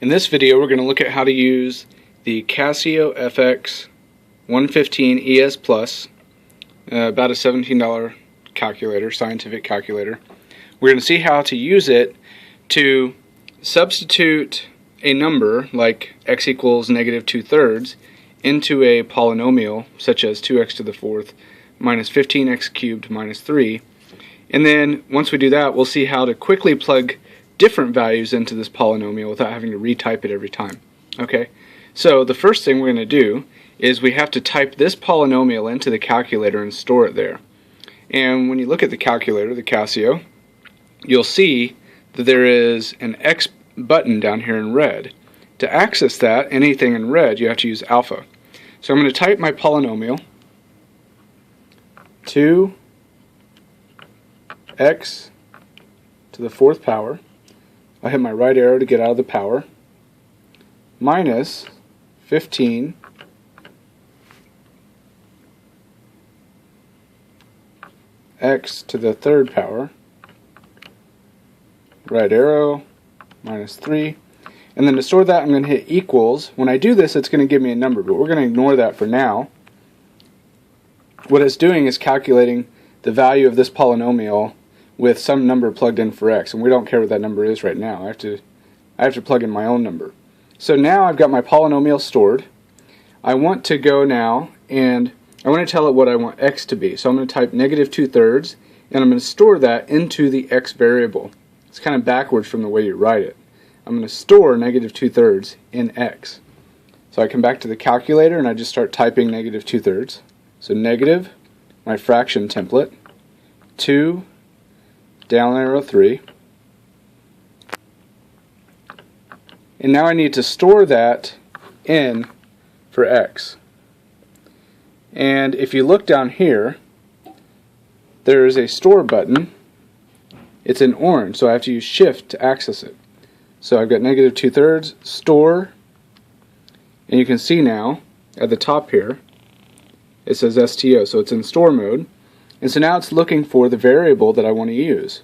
In this video we're going to look at how to use the Casio fx-115es Plus, about a $17 calculator, scientific calculator. We're going to see how to use it to substitute a number like x equals negative 2/3 into a polynomial such as 2x to the fourth minus 15x cubed minus 3. And then once we do that, we'll see how to quickly plug different values into this polynomial without having to retype it every time. Okay, so the first thing we're going to do is we have to type this polynomial into the calculator and store it there. And when you look at the calculator, the Casio, you'll see that there is an X button down here in red. To access that, anything in red, you have to use alpha. So I'm going to type my polynomial, 2x to the fourth power. I'll hit my right arrow to get out of the power, minus 15 x to the third power, right arrow, minus 3. And then to store that, I'm going to hit equals. When I do this, it's going to give me a number, but we're going to ignore that for now. What it's doing is calculating the value of this polynomial with some number plugged in for x, and we don't care what that number is right now. I have to plug in my own number. So now I've got my polynomial stored. I want to go now and I want to tell it what I want x to be. So I'm going to type negative 2/3, and I'm going to store that into the x variable. It's kind of backwards from the way you write it. I'm going to store negative 2/3 in x. So I come back to the calculator and I just start typing negative 2/3. So negative, my fraction template, 2, down arrow 3. And now I need to store that in for x. And if you look down here, there is a store button. It's in orange, so I have to use shift to access it. So I've got negative 2/3, store, and you can see now at the top here it says STO, so it's in store mode. And so now it's looking for the variable that I want to use.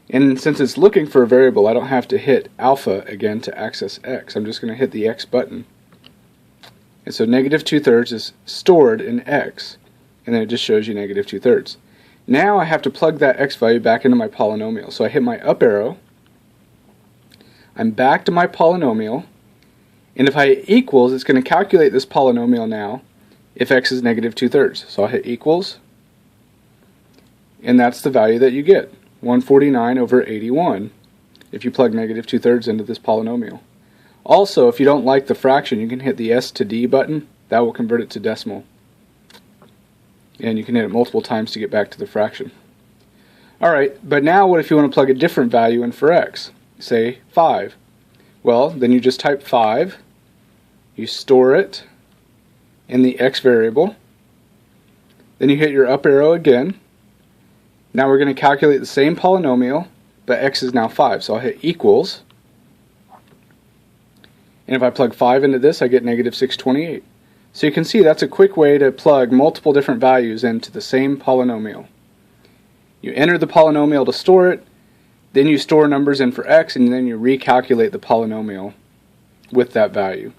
And since it's looking for a variable, I don't have to hit alpha again to access x. I'm just going to hit the x button. And so negative 2/3 is stored in x, and then it just shows you negative 2/3. Now I have to plug that x value back into my polynomial. So I hit my up arrow, I'm back to my polynomial, and if I hit equals, it's going to calculate this polynomial now if x is negative 2/3. So I'll hit equals, and that's the value that you get, 149/81, if you plug negative 2/3 into this polynomial. Also, if you don't like the fraction, you can hit the S to D button. That will convert it to decimal. And you can hit it multiple times to get back to the fraction. Alright, but now what if you want to plug a different value in for x? Say 5. Well, then you just type 5, you store it in the x variable, then you hit your up arrow again. Now we're going to calculate the same polynomial, but x is now 5, so I'll hit equals, and if I plug 5 into this, I get negative 628. So you can see that's a quick way to plug multiple different values into the same polynomial. You enter the polynomial to store it, then you store numbers in for x, and then you recalculate the polynomial with that value.